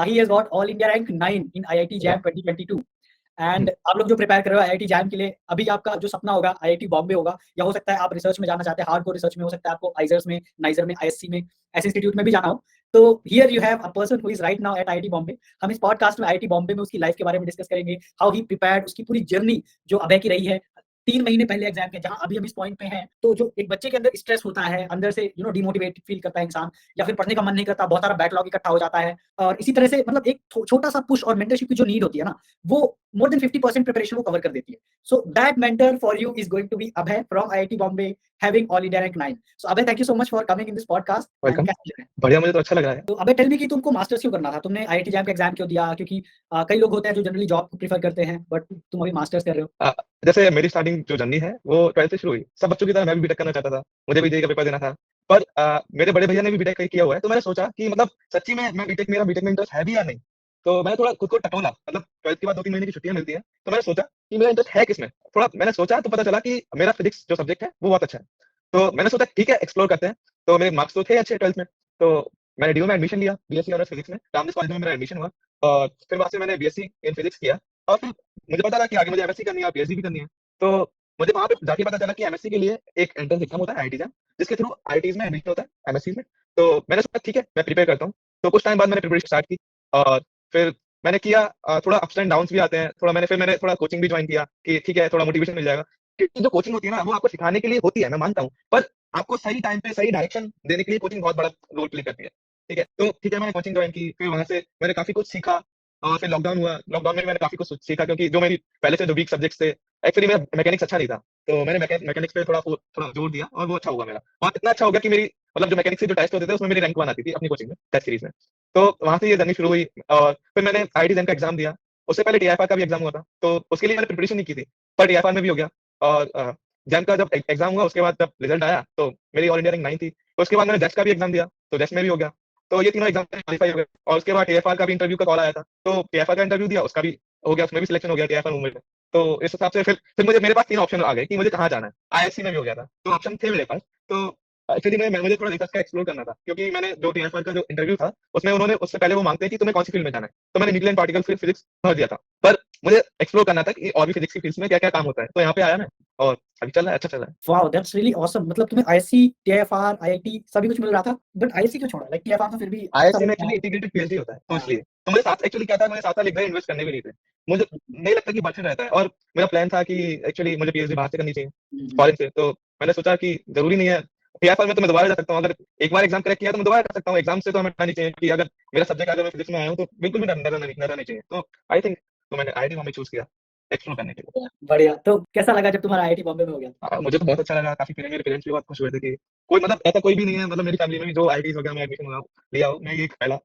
He has got all India rank 9 in IIT jam 2022 and आप लोग जो prepare कर रहे हो आईआईटी जैम के लिए, अभी आपका जो सपना होगा आईआईटी बॉम्बे होगा, या हो सकता है आप रिसर्च में जाना चाहते हैं, हार्डकोर रिसर्च में, हो सकता है आपको आइजर्स में, नाइजर में, आईएससी में, ऐसे इंस्टीट्यूट में भी जाना हो। तो here you have a person who is right now at IIT Bombay. हम इस पॉडकास्ट में आईआईटी बॉम्बे में उसकी लाइफ के बारे में डिस्कस करेंगे, हाउ ही प्रिपेयर्ड, उसकी पूरी जर्नी जो अभय की रही है 3 महीने पहले एग्जाम के, जहां अभी हम इस पॉइंट पे हैं। तो जो एक बच्चे के अंदर स्ट्रेस होता है, अंदर से डिमोटिवेट फील करता है इंसान, या फिर पढ़ने का मन नहीं करता, बहुत सारा बैकलॉग इकट्ठा हो जाता है, और इसी तरह से मतलब एक छोटा सा पुश और मेंटरशिप की जो नीड होती है ना, वो मोर देन 50% प्रिपरेशन को कवर कर देती है। So that mentor for you is going to be Abhay from IIT Bombay, having all India rank 9। So Abhay, thank you so much for coming in this podcast. Welcome. बढ़िया, मुझे तो अच्छा लग रहा है। तो अबे टेल मी कि तुमको मास्टर्स क्यों करना था? तुमने आईआईटी जैम का एग्जाम क्यों दिया? क्योंकि कई लोग होते हैं जो जनरली जॉब को प्रीफर करते हैं, बट तुम अभी मास्टर्स कर रहे हो। जैसे मेरी स्टार्टिंग जो जर्नी है वो 12th से शुरू हुई। सब बच्चों की तरह मैं भी बीटेक करना चाहता था, मुझे भी जेईई का पेपर देना था। पर मेरे बड़े भैया ने भी बीटेक किया हुआ है, तो मैंने सोचा कि मतलब सच्ची में मैं मेरा बीटेक में इंटरेस्ट है भी या नहीं। तो मैंने थोड़ा खुद को टटोला, मतलब 12th के बाद 2-3 महीने की छुट्टियां मिलती हैं, तो मैंने सोचा कि मेरा इंटरेस्ट है किसमें। थोड़ा मैंने सोचा तो पता चला कि मेरा फिजिक्स जो सब्जेक्ट है वो बहुत अच्छा है। तो मैंने सोचा ठीक है, एक्सप्लोर करते हैं। तो मेरे मार्क्स तो थे अच्छे 12th में, तो मैंने डीयू में एडमिशन लिया, बीएससी ऑनर्स फिजिक्स में, रामदास कॉलेज में मेरा एडमिशन हुआ। और फिर वहां से मैंने बीएससी इन फिजिक्स किया, और फिर मुझे पता था कि आगे मुझे एमएससी करनी है और पीएचडी भी करनी है। तो मुझे वहां पे जाके पता चला कि एमएससी के लिए एक एंट्रेंस एग्जाम होता है आईआईटी जैम, जिसके थ्रू आईआईटीज में एडमिशन होता है एमएससी में। तो मैंने सोचा ठीक है, मैं प्रिपेयर करता हूँ। तो कुछ टाइम बाद मैंने प्रिपरेशन स्टार्ट की, और फिर मैंने किया। थोड़ा अप्स एंड डाउन्स भी आते हैं, थोड़ा मैंने थोड़ा कोचिंग भी ज्वाइन किया कि ठीक है, थोड़ा मोटिवेशन मिल जाएगा। क्योंकि जो कोचिंग होती है ना, वो आपको सिखाने के लिए होती है, मैं मानता हूँ, पर आपको सही टाइम पे सही डायरेक्शन देने के लिए कोचिंग बहुत बड़ा रोल प्ले करती है। ठीक है, तो ठीक है, मैंने कोचिंग ज्वाइन की, फिर वहां से मैंने काफी कुछ सीखा। और फिर लॉकडाउन हुआ, लॉकडाउन में मैंने काफी कुछ सीखा, क्योंकि जो मेरी पहले से जो वीक सब्जेक्ट्स थे, एक्चुअली मेरा मैकेनिक्स अच्छा नहीं था, तो मैंने मैकेनिक्स पे थोड़ा जोर दिया, और वो अच्छा हुआ मेरा। और इतना अच्छा हो गया कि मेरी मतलब जो मैकेनिक्स के जो टेस्ट होते थे उसमें मेरी रैंक 1 आती थी अपनी कोचिंग में टेस्ट सीरीज में। तो वहां से ये जर्नी शुरू हुई, और फिर मैंने आईआईटी जैम का एग्जाम दिया। उससे पहले टीआईएफआर का भी एग्जाम हुआ था, तो उसके लिए मैंने प्रिपरेशन नहीं की थी, पर टीआईएफआर में भी हो गया। और जैम का जब एग्जाम हुआ, उसके बाद जब रिजल्ट आया तो मेरी ऑल इंडिया रैंक 9 थी। तो उसके बाद मैंने जेस्ट का भी एग्जाम दिया, तो जेस्ट में भी हो गया। तो ये तीनों एग्जाम क्वालिफाई हो गए, और उसके बाद टीएफआर का भी इंटरव्यू का कॉल आया था, तो टीएफआर का इंटरव्यू दिया, उसका भी हो गया, उसमें भी सिलेक्शन हो गया टीएफआर मूवमेंट में। तो इस हिसाब से फिर मुझे मेरे पास 3 ऑप्शन आ गए कि मुझे कहाँ जाना है। आईएससी में भी हो गया था, तो ऑप्शन थे मेरे पास। तो एक्चुअली मुझे थोड़ा रिसर्च का एक्सप्लोर करना था, क्योंकि मैंने जो टीएफआर का जो इंटरव्यू था उसमें उन्होंने उससे पहले वो मांगते हैं कि तुम्हें कौन सी फील्ड में जाना है, तो मैंने न्यूक्लियर पार्टिकल फिजिक्स भर दिया था। पर मुझे एक्सप्लोर करना था कि और भी फिजिक्स की फील्ड्स में क्या क्या काम होता है, तो यहाँ पे आया मैं, और अभी चल रहा है, अच्छा चल रहा है। Wow, that's really awesome. मतलब तुम्हें आईएससी, टीआईएफआर, आईआईटी सभी कुछ मिल रहा था, बट आईएससी क्यों छोड़ा? लाइक टीआईएफआर तो फिर भी अच्छा आईआईटी में लगता एक्चुअली है। इंटीग्रेटेड पीएचडी होता है, तो हाँ। इसलिए तो मुझे साथ एक्चुअली क्या था, मुझे साथ एक इन्वेस्ट करने भी नहीं थे। मुझे नहीं लगता कि बचत रहता है, और मेरा प्लान था कि एक्चुअली मुझे पीएचडी बाहर से करनी चाहिए, फॉरेन से। तो मैंने सोचा कि जरूरी नहीं है, टीआईएफआर में तो मैं दोबारा जा सकता हूँ, अगर एक बार एग्जाम क्रैक किया तो मैं दोबारा कर सकता हूँ। एग्जाम से तो हमें डरना नहीं चाहिए, कि अगर मेरा सब्जेक्ट अगर मैं फिजिक्स में आया हूँ तो बिल्कुल भी डरना नहीं चाहिए। तो आई थिंक तो मैंने आईआईटी में चूज किया एक्सप्लोर करने के लिए। बढ़िया। तो कैसा लगा जब तुम्हारा आईआईटी बॉम्बे में हो गया? मुझे तो बहुत अच्छा लगा, काफी मेरे पेरेंट्स भी बहुत खुश हुए थे कि कोई मतलब ऐसा कोई भी नहीं है, मतलब मेरी फैमिली में भी जो आईआईटी वगैरह में एडमिशन लिया हो, मैं ये पहला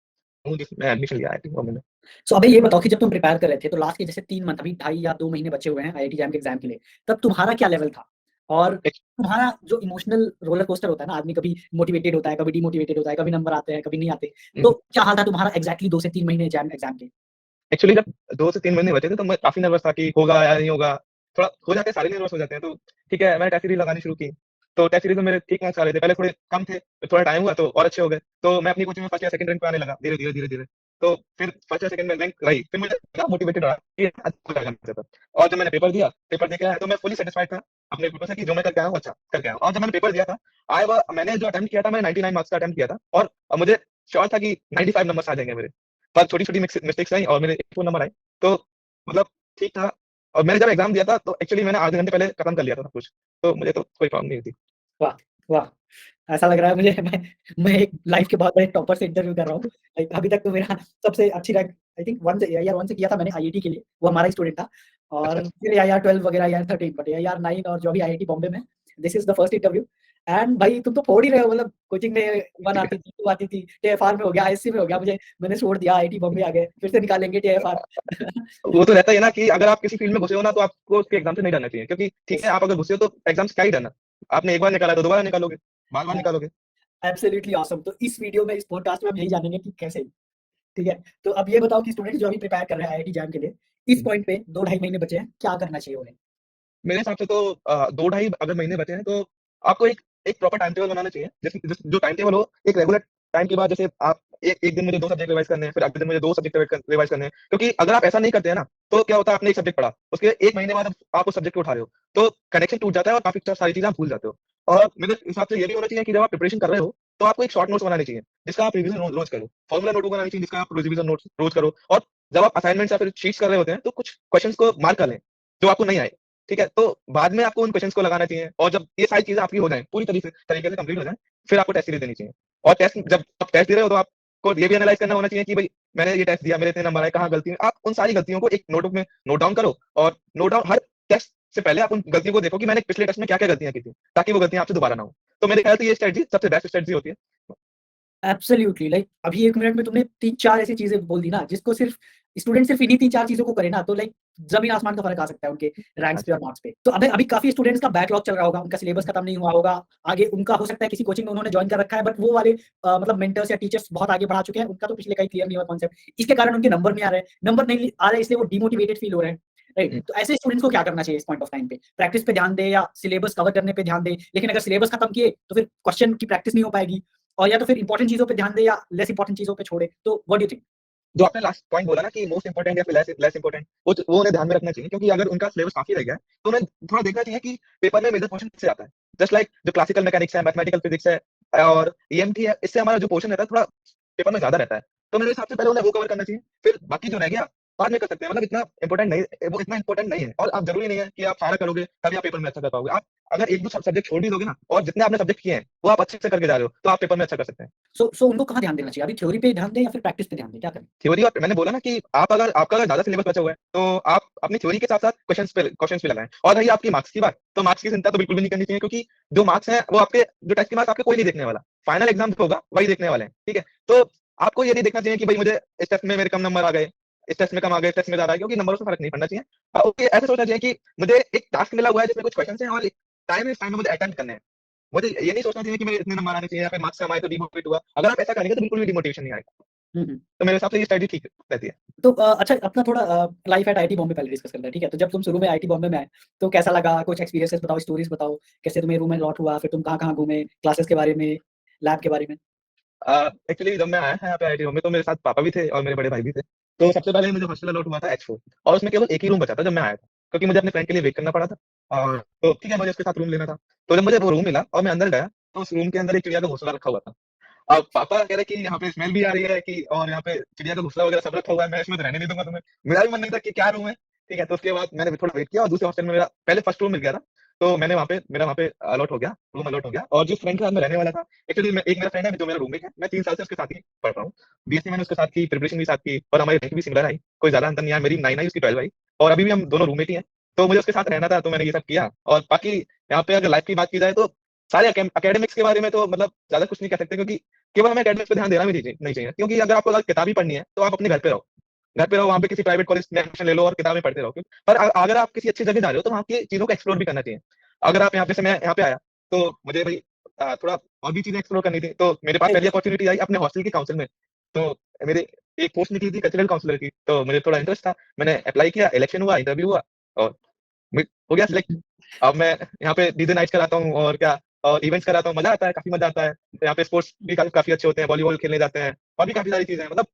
हूँ जिसमें एडमिशन लिया आईआईटी बॉम्बे में। सो अबे ये बताओ कि जब तुम प्रिपेयर कर रहे थे, तो लास्ट के जैसे 3 मंथ, अभी 2.5 या 2 महीने बचे हुए हैं आईआईटी जैम के एग्जाम के लिए, तब तुम्हारा क्या लेवल था? और तुम्हारा जो इमोशनल रोलर कोस्टर होता है ना, आदमी कभी मोटिवेटेड होता है, कभी डिमोटिवेटेड होता है, कभी नंबर आते हैं, कभी नहीं आते, तो क्या हाल था तुम्हारा एग्जैक्टली 2 से 3 महीने जैम एग्जाम के? एक्चुअली जब 2 से 3 महीने बचे थे, तो मैं काफी नर्वस था कि होगा या नहीं होगा। थोड़ा हो जाते हैं, सारे नर्वस हो जाते हैं। तो ठीक है, मैंने टेस्ट सीरीज लगानी शुरू की, तो टेस्ट सीरीज में मेरे ठीक मार्क्स आ रहे थे, पहले थोड़े कम थे, फिर थोड़ा टाइम हुआ तो और अच्छे हो गए। तो मैं अपनी कोचिंग में फर्स्ट या सेकंड रैंक पे आने लगा, धीरे-धीरे। तो फिर फर्स्ट या सेकंड में रैंक रही, फिर मुझे क्या मोटिवेटेड रहा कि अच्छा हो जाएगा मेरे से। और जब मैंने पेपर दिया, पेपर देके आया, तो मैं फुली सैटिस्फाइड था अपने पेपर से कि जो मैं करके आया हूँ अच्छा करके आया हूँ। और जब मैंने पेपर दिया था, मैंने जो अटेम्प्ट किया था, मैंने 99 मार्क्स का अटेम्प्ट किया था, और मुझे श्योर था कि 95 नंबर्स आ जाएंगे मेरे। पर छोटी-छोटी मिस्टेक्स आई और मेरे 84 नंबर आए। तो मतलब ठीक था। और मैंने जब एग्जाम दिया था, तो एक्चुअली मैंने आधे घंटे पहले खत्म कर लिया था सब कुछ, तो मुझे तो कोई प्रॉब्लम नहीं हुई थी। वाह, वाह! ऐसा लग रहा है मुझे मैं एक लाइफ के बहुत बड़े टॉपर से इंटरव्यू कर रहा हूँ। लाइक अभी तक तो मेरा सबसे अच्छी रैंक आई थिंक 1 से एआईआर 1 से किया था मैंने आईआईटी के लिए, वो हमारा ही स्टूडेंट था। अच्छा, और फिर एआईआर 12 वगैरह, एआईआर 13, बट एआईआर 9 और जो अभी आईआईटी बॉम्बे में, this is the first interview. And भाई तुम तो फोड़ ही रहे हो। मतलब कोचिंग में 1 आती थी, 2 आती थी, टीएफआर में हो गया, आईएससी में हो गया, मैंने छोड़ दिया, आईआईटी बॉम्बे आ गए, फिर से निकालेंगे टीएफआर। वो तो रहता ही है ना कि अगर आप किसी फील्ड में घुसे हो ना, तो आपको उसके एग्जाम से नहीं डरना चाहिए, क्योंकि ठीक यस, है, आप अगर घुसे हो तो एग्जाम से क्या ही डरना। आपने एक बार निकाला तो दोबारा निकालोगे, बार-बार हाँ, निकालोगे। Absolutely awesome. तो इस वीडियो में, इस पॉडकास्ट में हम यही जानेंगे कि कैसे, ठीक है? तो अब ये बताओ कि स्टूडेंट जो अभी प्रिपेयर कर रहे हैं आईआईटी जैम के लिए, इस पॉइंट पे 2 ढाई महीने बचे हैं, क्या करना चाहिए उन्हें? मेरे हिसाब से तो 2 ढाई अगर महीने बचे हैं, तो आपको एक एक प्रॉपर टाइम टेबल बनाना चाहिए। जिस जिस जो टाइम टेबल हो, एक रेगुलर टाइम के बाद जैसे आप एक दिन मुझे 2 सब्जेक्ट रिवाइज़ करने हैं, फिर अगले दिन मुझे 2 सब्जेक्ट रिवाइज़ करने हैं। क्योंकि अगर आप ऐसा नहीं करते हैं ना, तो क्या होता है आपने एक सब्जेक्ट पढ़ा, उसके 1 महीने बाद आप उस सब्जेक्ट को उठा रहे हो, तो कनेक्शन टूट जाता है और काफ़ी सारी चीज़ें आप भूल जाते हो। और मेरे हिसाब से ये भी होना चाहिए कि जब आप प्रिपरेशन कर रहे हो, तो आपको एक शॉर्ट नोट्स बनानी चाहिए, जिसका आप रिवीजन रोज़ रोज़ करो। फॉर्मूला नोटबुक बनानी चाहिए, जिसका आप रिवीजन नोट्स रोज़ करो। और जब आप असाइनमेंट्स या फिर शीट्स कर रहे होते हैं, तो कुछ क्वेश्चन्स को मार्क कर लें, जो आपको नहीं आए, ठीक है? तो बाद में आपको उन क्वेश्चन्स को लगाना चाहिए और जब ये सारी चीज़ें आपकी हो जाएँ, पूरी तरीके से कंप्लीट हो जाएँ, फिर आपको टेस्ट सीरीज़ देनी चाहिए। और टेस्ट जब आप टेस्ट दे रहे हो, तो आपको ये भी एनालाइज़ करना होना चाहिए कि भई मैंने ये टेस्ट दिया, मेरे इतने नंबर आए, कहाँ गलती है? आप उन सारी गलतियों को एक नोटबुक में नोट डाउन करो और नोट डाउन हर टेस्ट से पहले आप उन गलतियों को देखो कि मैंने पिछले टेस्ट में क्या-क्या गलतियाँ की थी, ताकि वो गलतियाँ आपसे दोबारा ना हो। तो मेरे ख्याल से ये स्ट्रैटेजी सबसे बेस्ट स्ट्रैटेजी होती है। एब्सोल्युटली लाइक अभी 1 मिनट में तुमने 3-4 ऐसी चीज़ें बोल दी ना, जिसको सिर्फ़ स्टूडेंट सिर्फ़ इन्हीं 3-4 चीज़ों को करे ना, तो लाइक ज़मीन-आसमान का फ़र्क आ सकता है उनके हाँ रैंक्स पे जी। और मार्क्स पे। तो अबे अभी काफ़ी स्टूडेंट्स का बैकलॉग चल रहा होगा, उनका सिलेबस खत्म नहीं हुआ होगा, आगे उनका हो सकता है किसी कोचिंग में उन्होंने जॉइन कर रखा है, बट वो वाले मतलब मेंटर्स या टीचर्स बहुत आगे बढ़ा चुके हैं, उनका तो पिछले का ही क्लियर नहीं हुआ कॉन्सेप्ट। इसके कारण उनके नंबर नहीं आ रहे हैं, नंबर नहीं आ रहे हैं इसलिए वो डिमोटिवेटेड फ़ील हो रहे हैं, राइट? हुँ। तो ऐसे स्टूडेंट्स को क्या करना चाहिए इस पॉइंट ऑफ टाइम पे? प्रैक्टिस पे ध्यान दें या सिलेबस कवर करने पे ध्यान दें? लेकिन अगर सिलेबस खत्म किए, तो फिर क्वेश्चन की प्रैक्टिस नहीं हो पाएगी। और या तो फिर इम्पोर्टेंट चीज़ों पे ध्यान दें या लेस इम्पोर्टेंट चीज़ों पे छोड़े, तो व्हाट डू यू थिंक? जो आपने लास्ट पॉइंट बोला ना कि मोस्ट इम्पोर्टेंट या फिर लेस इम्पोर्टेंट, वो उन्हें ध्यान में रखना चाहिए, क्योंकि अगर उनका सिलेबस काफ़ी रह गया है, तो उन्हें थोड़ा देखना चाहिए कि पेपर में मेजर पोर्शन किससे आता है। जस्ट लाइक जो क्लासिकल मैकेनिक्स है, मैथमेटिकल फिजिक्स है और ईएमटी है, इससे हमारा जो पोर्शन रहता है थोड़ा पेपर में ज़्यादा रहता है। तो मेरे हिसाब से पहले उन्हें वो कवर करना चाहिए, फिर बाकी जो रह गया बाद में कर सकते हैं। मतलब इतना इम्पोर्टेंट नहीं है और आप ज़रूरी नहीं है कि आप सारा करोगे तभी आप पेपर में अच्छा कर पाओगे। आप अगर 1-2 सब्जेक्ट छोड़ भी दोगे ना और जितने आपने सब्जेक्ट किए हैं, वो आप अच्छे से करके जा रहे हो, तो आप पेपर में अच्छा कर सकते हैं। सो उनको कहाँ ध्यान देना चाहिए? अभी थ्योरी पे ध्यान दें या फिर प्रैक्टिस पे ध्यान दें? क्या करें? थ्योरी और मैंने बोला ना कि आपका अगर ज़्यादा सिलेबस बचा हुआ है, तो आप अपनी थ्योरी के साथ-साथ क्वेश्चन्स पे लगाएँ। और रही आपकी मार्क्स की बात, तो मार्क्स की चिंता तो बिल्कुल भी नहीं करनी चाहिए, क्योंकि जो मार्क्स हैं, वो आपके जो टेस्ट के मार्क्स आपके कोई नहीं देखने वाला। फाइनल एग्ज़ाम जो होगा, वही देखने वाले हैं, ठीक है? तो आपको ये नहीं देखना चाहिए कि भई मुझे इस टेस्ट में मेरे कम नंबर आ गए, इस टेस्ट में कम आ गए, इस टेस्ट में ज़्यादा आ गए, क्योंकि नंबरों से फ़र्क नहीं पड़ना चाहिए। ओके, ऐसा सोचना चाहिए कि मुझे एक टास्क मिला हुआ है जिसमें कुछ क्वेश्चन्स हैं और एक टाइम है, इस टाइम में मुझे अटेम्प्ट करने हैं। मुझे ये नहीं सोचना चाहिए कि मेरे इतने नंबर आने चाहिए या फिर मार्क्स कम आए तो डिमोटिवेट हुआ। अगर आप ऐसा करेंगे तो बिल्कुल भी डिमोटिवेशन नहीं आएगा। हुँ, हुँ। तो मेरे हिसाब से ये स्ट्रैटेजी ठीक रहती है। तो अच्छा अपना थोड़ा लाइफ एट आईआईटी बॉम्बे पहले डिस्कस करते हैं, ठीक है? तो जब तुम शुरू में आईआईटी बॉम्बे में आए, तो कैसा लगा? कुछ एक्सपीरियंसेस बताओ, स्टोरीज़ बताओ, कैसे तुम्हें रूम अलॉट हुआ? फिर तुम कहाँ-कहाँ घूमे? क्लासेस के बारे में, लैब के बारे में? एक्चुअली जब मैं आया था यहाँ पे आईआईटी में, तो मेरे साथ पापा भी थे और मेरे बड़े भाई भी थे। तो सबसे पहले मुझे हॉस्टल अलॉट हुआ था एच4 और उसमें केवल एक ही रूम बचा था जब मैं आया था, क्योंकि मुझे अपने फ्रेंड के लिए वेट करना पड़ा था। और तो ठीक है, मुझे उसके साथ रूम लेना था। तो जब मुझे वो रूम मिला और मैं अंदर गया, तो उस रूम के अंदर एक चिड़िया का घोंसला रखा हुआ था। अब पापा कह रहे कि यहाँ पे स्मेल भी आ रही है कि और यहाँ पे चिड़िया का घोंसला वगैरह सब रखा हुआ है, मैं इसमें तो रहने नहीं दूँगा तुम्हें। मेरा भी मन नहीं था कि क्या रूम है, ठीक है? तो उसके बाद मैंने थोड़ा वेट किया और दूसरे हॉस्टल में मेरा पहले फर्स्ट रूम मिल गया था। तो मेरा वहाँ पे अलॉट हो गया, रूम अलॉट हो गया और जिस फ्रेंड के साथ मैं रहने वाला था, एक्चुअली मैं एक मेरा फ्रेंड है जो मेरा रूममेट है, मैं 3 साल से उसके साथ ही पढ़ रहा हूँ। बीएससी मैंने उसके साथ की, प्रिपरेशन भी साथ की और हमारी रैंक भी सिमिलर आई, कोई ज़्यादा अंतर नहीं आया, मेरी 9 आई, उसकी 12 आई और अभी भी हम दोनों रूममेट ही हैं। तो मुझे उसके साथ रहना था, तो मैंने ये सब किया और बाकी यहाँ पे अगर लाइफ़ की बात की जाए, तो सारे एकेडमिक्स के बारे में तो मतलब ज़्यादा कुछ नहीं कह सकते, क्योंकि केवल हमें एकेडमिक्स पे ध्यान देना भी नहीं चाहिए, क्योंकि अगर आपको अगर किताब ही पढ़नी है, तो आप अपने घर पे रहो। घर पे रहो, वहाँ पे किसी प्राइवेट कॉलेज में एडमिशन ले लो और किताबें पढ़ते रहो। पर अगर आप किसी अच्छी जगह जा रहे हो, तो वहाँ की चीज़ों को एक्सप्लोर भी करना चाहिए। अगर आप यहाँ जैसे मैं यहाँ पे आया, तो मुझे भई थोड़ा और भी चीज़ें एक्सप्लोर करनी थी, तो मेरे पास राइट, पहली अपॉर्च्युनिटी आई अपने हॉस्टल की काउंसिल में। तो मेरे एक पोस्ट निकली थी कल्चरल काउंसलर की, तो मुझे थोड़ा इंटरेस्ट था। मैंने अप्लाई किया, इलेक्शन हुआ, इंटरव्यू हुआ और मैं हो गया सिलेक्ट। अब मैं यहाँ पे डीजे नाइट्स कराता हूँ और क्या और इवेंट्स कराता हूँ, मज़ा आता है, काफ़ी मज़ा आता है। यहाँ पे स्पोर्ट्स भी काफ़ी अच्छे होते हैं, वॉलीबॉल खेलने जाते हैं और भी काफ़ी सारी चीज़ें हैं। मतलब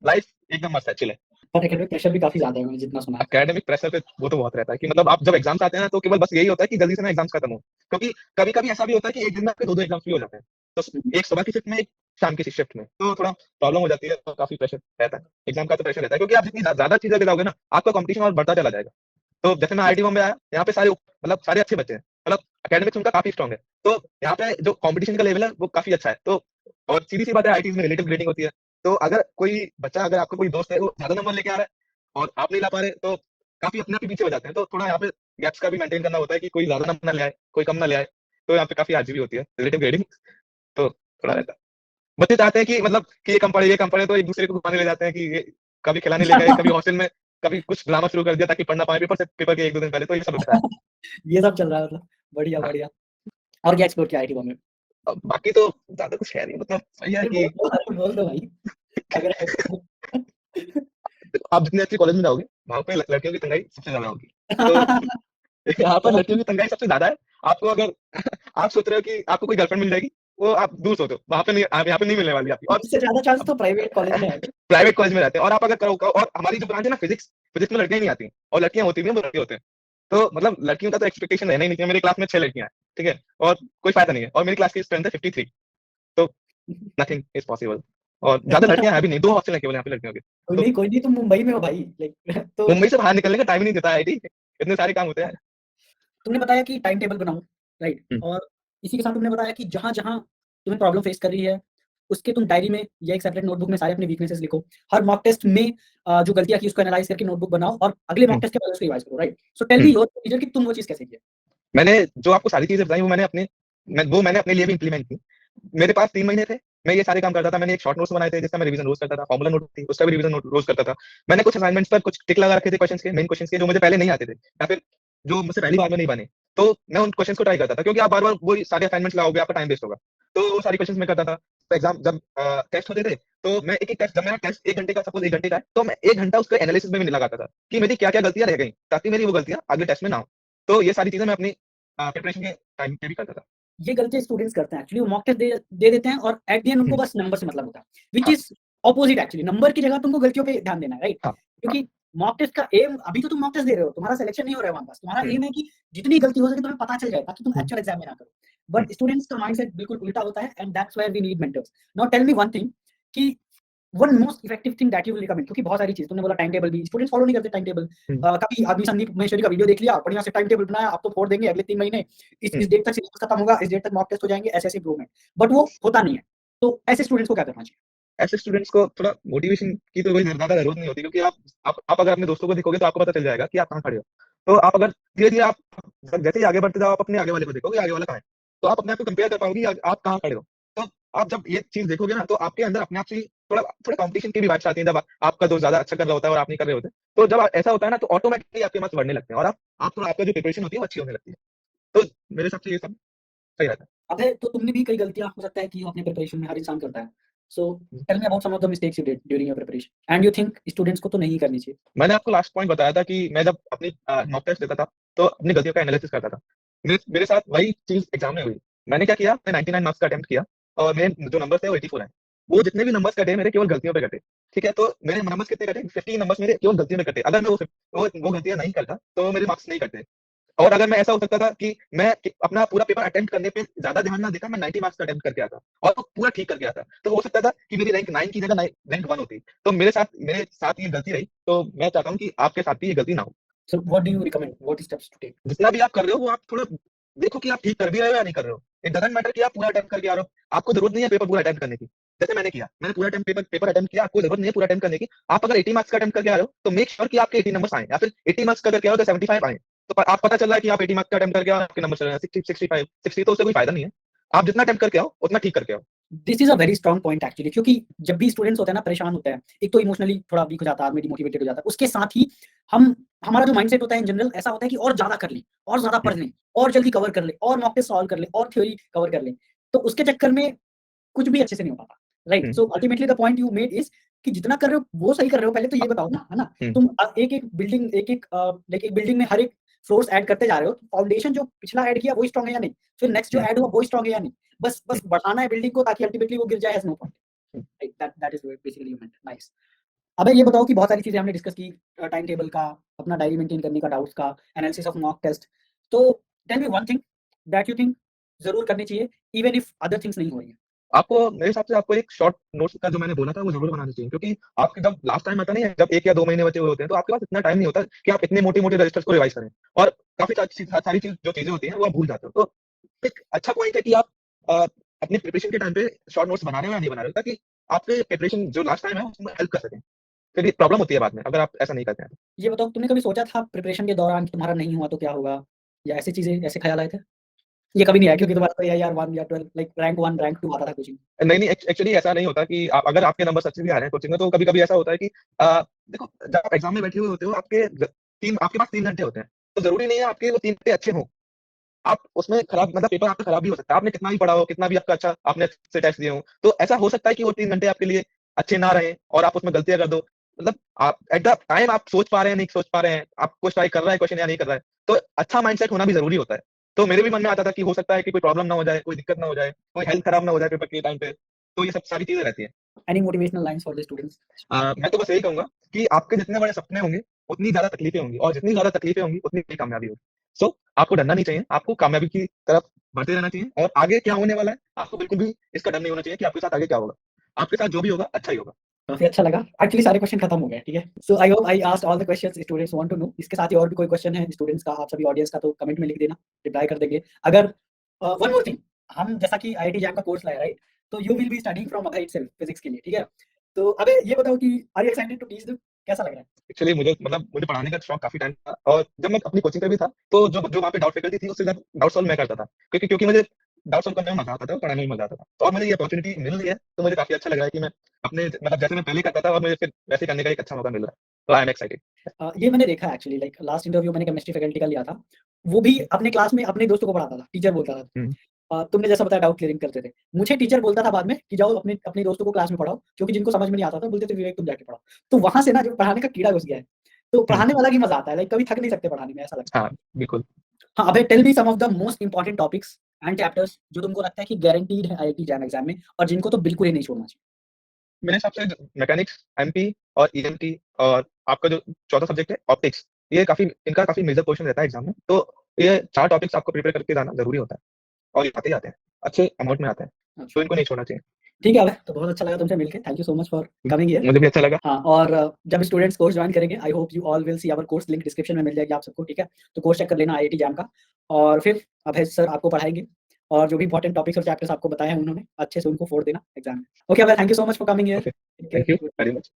लाइफ़ एकदम मस्त है, चिल है। पर एकेडमिक प्रेशर भी काफ़ी ज़्यादा है, मैंने जितना सुना है। एकेडमिक प्रेशर पे वो तो बहुत रहता है कि मतलब आप जब एग्ज़ाम्स आते हैं ना, तो केवल बस यही होता है कि जल्दी से ना एग्ज़ाम्स खत्म हो। क्योंकि कभी-कभी ऐसा भी होता है कि एक दिन में आपके 2-2 एग्ज़ाम्स भी हो जाते हैं। तो हुँ, एक सुबह की शिफ्ट में, एक शाम की शिफ्ट में, तो थोड़ा प्रॉब्लम हो जाती है और काफ़ी प्रेशर रहता है। एग्ज़ाम का तो प्रेशर रहता है, क्योंकि आप जितनी ज़्यादा चीज़ें दे जाओगे ना, आपका कॉम्पिटिशन और बढ़ता चला जाएगा। तो जैसे मैं आईआईटी बॉम्बे आया, यहाँ पे सारे अच्छे बच्चे हैं। मतलब एकेडमिक्स उनका काफ़ी स्ट्रॉन्ग है। तो यहाँ पे जो कॉम्पिटिशन का लेवल है, वो काफ़ी अच्छा है। तो और सीधी-सी बात है, आईआईटीज़ में रिलेटिव ग्रेडिंग होती है। तो अगर कोई बच्चा, अगर आपका कोई दोस्त है, वो ज़्यादा नंबर लेके आ रहा है और आप नहीं ला पा रहे, तो काफ़ी अपने आप ही पीछे हो जाते हैं। तो थोड़ा यहाँ पे गैप्स का भी मेंटेन करना होता है कि कोई ज़्यादा नंबर ना ले आए, कोई कम ना ले आए। तो यहाँ पे काफ़ी आर्जी भी होती है, रिलेटिव ग्रेडिंग, तो थोड़ा रहता है। बच्चे चाहते हैं कि मतलब कि ये कम पढ़े, तो एक-दूसरे को घुमाने ले जाते हैं कि ये कभी खिलाने ले गए, कभी हॉस्टल में कभी कुछ ड्रामा शुरू कर दिया ताकि पढ़ ना पाएँ पेपर के 1-2 दिन पहले, तो ये सब होता है। ये सब चल रहा है मतलब। बढ़िया, हाँ, बढ़िया। और क्या एक्सप्लोर किया आईआईटी बॉम्बे में? अब बाकी तो ज़्यादा कुछ है नहीं, मतलब वही है अरे कि बोल दो भाई, अगर है तो। आप जितने अच्छे कॉलेज में जाओगे, वहाँ पे ल लड़कियों की तंगाई सबसे ज़्यादा होगी। तो यहाँ पर लड़कियों की तंगाई सबसे ज़्यादा है। आपको अगर आप सोच रहे हो कि आपको कोई गर्लफ्रेंड मिल जाएगी, वो आप दूर सोचो, वहाँ पे नहीं, आप यहाँ पे नहीं मिलने वाली आपकी। और इससे ज़्यादा चांस तो प्राइवेट कॉलेज में है। प्राइवेट कॉलेज में रहते हैं, और आप अगर करो और हमारी जो ब्रांच है ना फिजिक्स में लड़कियां नहीं आती, और लड़कियां होती भी हैं, वो लड़के होते हैं। तो मतलब लड़कियों का तो एक्सपेक्टेशन रहना ही नहीं चाहिए। मेरी क्लास में 6 लड़कियां हैं, ठीक है, और कोई फायदा नहीं है, और मेरी क्लास की स्ट्रेंथ है 53। तो नथिंग इज पॉसिबल। और ज्यादा लड़कियां है भी नहीं, 2 हॉस्टल है केवल यहाँ पे लड़कियों के। तो कोई नहीं, तुम मुंबई में हो भाई, लाइक तो मुंबई से बाहर निकलने का टाइम ही नहीं देता आईआईटी, इतने सारे काम होते हैं। तुमने बताया कि टाइम टेबल बनाओ, राइट? हम्म, और इसी के साथ तुमने बताया कि जहाँ-जहाँ तुम्हें प्रॉब्लम फेस कर रही है, उसके तुम डायरी में या एक सेपरेट नोटबुक में सारे अपने वीकनेसेस लिखो। हर मॉक टेस्ट में जो गलतियाँ की उसको एनालाइज़ करके नोटबुक बनाओ और अगले मॉक हम्म, टेस्ट के बाद उसको रिवाइज़ करो, right? So tell me hmm. Your procedure कि तुम वो चीज़ कैसे किए? मैंने जो आपको सारी चीजें बताई, वो मैंने अपने लिए भी इंप्लीमेंट की। मेरे पास 3 महीने थे, मैं ये सारे काम करता था। मैंने एक शॉर्ट नोट्स बनाए थे, जिसका मैं रिवीजन रोज करता था। फॉर्मूला नोट थी, उसका भी रिवीजन रोज करता था। मैंने कुछ असाइनमेंट्स पर कुछ टिक लगा रखे थे, क्वेश्चंस के, मेन क्वेश्चंस के, जो मुझे पहले नहीं आते थे, या फिर जो मुझसे पहली बार में नहीं बने। तो मैं उन क्वेश्चंस को ट्राई करता था, क्योंकि आप बार बार वही सारे असाइनमेंट्स लगाओगे, आपका टाइम वेस्ट होगा। तो वो सारी क्वेश्चंस मैं करता था। तो एग्जाम जब टेस्ट होते थे, तो मैं एक एक टेस्ट, जब मेरा टेस्ट 1 घंटे का, सपोज 1 घंटे का है, तो मैं 1 घंटा उसके एनालिसिस में भी लगाता था कि मेरी क्या क्या गलतियां रह गई, ताकि मेरी वो गलतियां अगले टेस्ट में ना हो। तो ये सारी चीजें मैं अपनी प्रिपरेशन के टाइम पे भी करता था। ये गलतियाँ स्टूडेंट्स करते हैं एक्चुअली, वो मॉक टेस्ट दे देते हैं और एट द एंड उनको हम्म, बस नंबर से मतलब होता है, व्हिच हाँ, इज़ ऑपोजिट एक्चुअली। नंबर की जगह तुमको गलतियों पे ध्यान देना है, राइट? हाँ, क्योंकि मॉक टेस्ट का एम, अभी तो तुम मॉक टेस्ट दे रहे हो, तुम्हारा सिलेक्शन नहीं हो रहा है वहाँ पास। तुम्हारा हम्म, एम है कि जितनी गलती हो सके तुम्हें पता चल जाए, ताकि तुम हम्म, एक्चुअल एग्ज़ाम में ना करो। हम्म। बट स्टूडेंट्स का माइंडसेट बिल्कुल उल्टा होता है, and that's where we need mentors. Now tell me one thing कि one most effective thing that you will recommend, क्योंकि बहुत सारी चीज़ तुमने बोला, टाइम टेबल भी स्टूडेंट्स फॉलो नहीं करते। टाइम टेबल हम्म, कभी आदमी संदीप महेश्वरी का वीडियो देख लिया, बढ़िया से टाइम टेबल बनाया, अब तो फोड़ देंगे अगले 3 महीने, हम्म। इस डेट तक सिलेबस खत्म होगा, इस डेट तक मॉक टेस्ट हो जाएँगे, ऐसे-ऐसे इम्प्रूवमेंट, बट वो होता नहीं है। तो ऐसे स्टूडेंट्स को क्या करना चाहिए? ऐसे स्टूडेंट्स को थोड़ा मोटिवेशन की तो कोई ज्यादा जरूरत नहीं होती, क्योंकि आप अगर अपने दोस्तों को देखोगे, तो आपको पता चल जाएगा कि आप कहाँ खड़े हो। तो आप अगर धीरे धीरे आप जैसे ही आगे बढ़ते जाओ, आप अपने आगे वाले को देखोगे, आगे वाला कहाँ है। तो आप अपने आप को कंपेयर कर पाओगे कि आप कहाँ खड़े हो। तो आप जब ये चीज देखोगे ना, तो आपके अंदर अपने आप से ही थोड़ा थोड़ा कंपटीशन की भी बात आती है, जब आपका दोस्त ज्यादा अच्छा कर रहा होता है और आप नहीं कर रहे होते। तो जब ऐसा होता है ना, तो ऑटोमेटिकली आपके मार्क्स बढ़ने लगते हैं, और आप थोड़ा, आपका जो प्रिपरेशन होती है वो अच्छी होने लगती है। तो मेरे हिसाब से ये सब सही रहता अबे, तो तुमने भी कई गलतियाँ हो सकता है कि अपने प्रिपरेशन में, हर इंसान करता है। सो है। Tell me about some of the mistakes you did during your preparation and you think students को तो नहीं करनी चाहिए। मैंने आपको लास्ट पॉइंट बताया था कि मैं जब अपनी मॉक टेस्ट देता था, तो अपनी गलतियों का एनालिसिस करता था। मेरे साथ वही चीज एग्जाम में हुई। मैंने क्या किया, मैं 99 मार्क्स का अटेम्प्ट किया, और मेरे जो नंबर थे वो 84 आए। वो जितने भी नंबर्स कटे, मेरे केवल गलतियों पे कटे। ठीक है, तो मेरे नंबर्स कितने कटे, 15 नंबर्स मेरे केवल गलतियों में कटे। अगर मैं वो गलतियां नहीं करता, तो मेरे मार्क्स नहीं कटते। और अगर मैं, ऐसा हो सकता था कि अपना पूरा पेपर अटेम्प्ट करने पे ज्यादा ध्यान ना देता, मैं 90 मार्क्स का अटेम्प्ट करके आता, और वो पूरा ठीक करके आता, तो हो सकता था कि मेरी रैंक 9 की जगह रैंक 1 होती। तो मेरे साथ ये गलती रही, तो मैं चाहता हूँ कि आपके साथ भी ये गलती ना हो। So what do you recommend, what steps to take? जितना भी आप कर रहे हो, वो आप थोड़ा देखो कि आप ठीक कर भी रहे हो या नहीं कर रहे हो। इट डजंट मैटर कि आप पूरा अटेम्प्ट करके आ रहे हो, आपको जरूरत नहीं है पेपर पूरा अटेम्प्ट करने की। जैसे मैंने किया, मैंने पूरा पेपर अटेम्प्ट किया, आपको जरूरत नहीं है पूरा अटेम्प्ट करने की। आप अगर 80 मार्क्स का अटेम्प्ट करके आ रहे हो, तो मेक श्योर कि आपके 80 नंबर्स आए, या फिर 80 मार्क्स का करके आ रहे हो तो 75 आए। तो आप पता चल रहा है कि आप 80 मार्क्स का अटेम्प्ट करके आ रहे हो, आपके नंबर चल रहे हैं 60, 65, 60, तो उससे कोई फायदा नहीं है। आप जितना अटेम्प्ट करके आओ, उतना ठीक करके आओ। This is a very strong point actually, क्योंकि जब भी स्टूडेंट्स होते हैं ना, परेशान होते हैं, एक तो इमोशनली थोड़ा वीक हो जाता है आदमी, डिमोटिवेटेड हो जाता है। उसके साथ ही हम हमारा जो माइंडसेट होता है इन जनरल ऐसा होता है कि और ज़्यादा कर लें, और ज़्यादा हम्म, पढ़ लें, और जल्दी कवर कर लें, और मॉक टेस्ट सॉल्व कर लें, और थ्योरी कवर कर लें। तो उसके चक्कर में कुछ भी अच्छे से नहीं हो पाता, right? Hmm, so ultimately the point you made is कि जितना कर रहे हो वो सही कर रहे हो, पहले तो ये बताओ ना, है ना? हम्म, तुम एक-एक बिल्डिंग, एक-एक लाइक एक बिल्डिंग में हर एक फ्लोर्स ऐड करते जा रहे हो, फाउंडेशन जो पिछला ऐड किया वो स्ट्रॉन्ग है या नहीं? फिर नेक्स्ट जो हम्म, ऐड हुआ वो स्ट्रॉन्ग है या नहीं? बस हम्म, बस बढ़ाना है बिल्डिंग को, ताकि अल्टीमेटली वो गिर जाए, has no point, hmm. Right? That is basically you meant, nice. अबे ये बताओ कि बहुत सारी चीज़ें हमने डिस्कस की, टाइम टेबल का, अपना डायरी मेंटेन करने का, डाउट्स का, एनालिसिस ऑफ मॉक टेस्ट। तो tell me one thing that you think ज़रूर करनी चाहिए, इवन इफ अदर थिंग्स नहीं हो रही हैं। आपको, मेरे हिसाब से आपको एक शॉर्ट नोट्स का, जो मैंने बोला था, वो जरूर बनाना चाहिए, क्योंकि आपके जब लास्ट टाइम आता नहीं है, जब 1 या 2 महीने बचे हुए होते हैं, तो आपके पास इतना टाइम नहीं होता कि आप इतने मोटे मोटे रजिस्टर्स को रिवाइज करें, और काफी सारी जो चीजें होती हैं वो आप भूल जाते हो। तो एक अच्छा पॉइंट है कि आप अ, अपने प्रिपरेशन के टाइम पे शॉर्ट नोट्स बना रहे हो या नहीं बना रहे हो, ताकि आपके प्रिपरेशन जो लास्ट टाइम है उसमें हेल्प कर सकें। फिर ये प्रॉब्लम होती है बाद में, अगर आप ऐसा नहीं करते हैं तो। ये बताओ, तुमने कभी सोचा था प्रिपरेशन के दौरान कि तुम्हारा नहीं हुआ तो क्या होगा? या ऐसी चीज़ें, ऐसे ख्याल आए थे? ये कभी नहीं आया क्योंकि तुम्हारा तो एआईआर 1 या 12, लाइक रैंक 1, रैंक 2 आता था कोचिंग। नहीं, नहीं, एक्चुअली ऐसा नहीं होता कि अगर आपके नंबर अच्छे भी आ रहे हैं कोचिंग में, तो कभी कभी ऐसा होता है कि देखो, जब आप एग्जाम में बैठे हुए होते हो, आपके पास 3 घंटे होते हैं। तो जरूरी नहीं है आपके वो 3 घंटे अच्छे हों। आप उसमें खराब, मतलब पेपर आपका खराब भी हो सकता है। आपने कितना भी पढ़ा हो, कितना भी आपका अच्छा, आपने अच्छे टेस्ट दिए हो, तो ऐसा हो सकता है कि वो 3 घंटे आपके लिए अच्छे ना रहे, और आप उसमें गलतियां कर दो। मतलब आप एट द टाइम आप सोच पा रहे हैं, नहीं सोच पा रहे हैं, आप कुछ ट्राई कर रहा है क्वेश्चन या नहीं कर रहा है, तो अच्छा माइंडसेट होना भी जरूरी होता है। तो मेरे भी मन में आता था कि हो सकता है कि कोई प्रॉब्लम ना हो जाए, कोई दिक्कत ना हो जाए, कोई हेल्थ खराब ना हो जाए पेपर के टाइम पे। तो ये सब सारी चीज़ें रहती हैं। Any motivational lines for the students? मैं तो बस यही कहूँगा कि आपके जितने बड़े सपने होंगे, उतनी ज़्यादा तकलीफें होंगी और जितनी ज़्यादा तकलीफें होंगी, उतनी बड़ी कामयाबी होगी। सो आपको डरना नहीं चाहिए, आपको कामयाबी की तरफ बढ़ते रहना चाहिए और आगे क्या होने वाला है, आपको बिल्कुल भी इसका डर नहीं होना चाहिए कि आपके साथ आगे क्या होगा। आपके साथ जो भी होगा, अच्छा ही होगा। काफ़ी अच्छा लगा। एक्चुअली सारे क्वेश्चन खत्म हो गए, ठीक है? So I hope I asked all the questions students want to know. इसके साथ ही और भी कोई क्वेश्चन है स्टूडेंट्स का, आप सभी ऑडियंस का, तो कमेंट में लिख देना, रिप्लाई कर देंगे। अगर वन मोर थिंग, हम जैसा कि आईआईटी जैम का कोर्स लाया, राइट? तो you will be studying from Abhay itself physics के लिए, ठीक है? तो अबे ये बताओ कि are you excited to teach them? कैसा लग रहा है? एक्चुअली मुझे पढ़ाने का शौक काफ़ी टाइम था और जब मैं अपनी कोचिंग पे भी था, तो जो जो वहाँ पे डाउट फैकल्टी थी, उससे ज़्यादा डाउट सॉल्व मैं करता था। क्योंकि मुझे डाउट सॉल्व करने में मज़ा आता था और पढ़ाने में मज़ा आता था। तो अब मुझे ये अपॉर्च्युनिटी मिल रही है, तो मुझे काफ़ी अच्छा लग रहा है कि मैं अपने मतलब जैसे मैं पहले करता था और मुझे फिर वैसे करने का एक अच्छा मौका मिल रहा है। तो आई एम एक्साइटेड। ये मैंने देखा है एक्चुअली, लाइक लास्ट इंटरव्यू मैंने केमिस्ट्री फैकल्टी का लिया था। वो भी अपने क्लास में अपने दोस्तों को पढ़ाता था, टीचर बोलता था। हुँ। तुमने जैसा बताया डाउट क्लियरिंग करते थे। मुझे टीचर बोलता था बाद में कि जाओ अपने अपने दोस्तों को क्लास में पढ़ाओ, क्योंकि जिनको समझ में नहीं आता था बोलते थे विवेक तुम जाके पढ़ाओ। तो वहाँ से ना जो पढ़ाने का कीड़ा घुस गया है। तो हुँ। पढ़ाने में अलग ही मज़ा आता है, लाइक कभी थक नहीं सकते पढ़ाने में, ऐसा लगता है। हाँ, बिल्कुल। हाँ, अबे tell me some of the most important topics and chapters जो तुमको लगता है कि गारंटीड है आईआईटी जैम एग्ज़ाम में और जिनको तो बिल्कुल ही नहीं छोड़ना चाहिए। मेरे हिसाब से मैकेनिक्स, एमपी और ईएमटी और आपका जो चौथा सब्जेक्ट है ऑप्टिक्स, ये इनका काफ़ी मेजर पोर्शन रहता है एग्ज़ाम में। तो ये 4 टॉपिक्स आपको प्रिपेयर करके जाना ज़रूरी होता है और ये आते ही आते हैं। अच्छे अमाउंट में आते हैं, तो अच्छा, इनको नहीं छोड़ना चाहिए। ठीक है अबे, तो बहुत अच्छा लगा तुमसे मिलके। Thank you so much for coming here. मुझे भी अच्छा लगा। हाँ, और जब स्टूडेंट्स कोर्स जॉइन करेंगे, I hope you all will see our course, link description में मिल जाएगी आप सबको, ठीक है? तो कोर्स चेक कर लेना आईआईटी जैम का, और फिर अभय सर आपको पढ़ाएँगे और जो भी इम्पोर्टेंट टॉपिक्स और चैप्टर्स आपको बताए हैं उन्होंने, अच्छे से उनको फोड़ देना एग्ज़ाम में। Okay Abhay, thank you so much for coming here. Okay, take thank you care. Very much.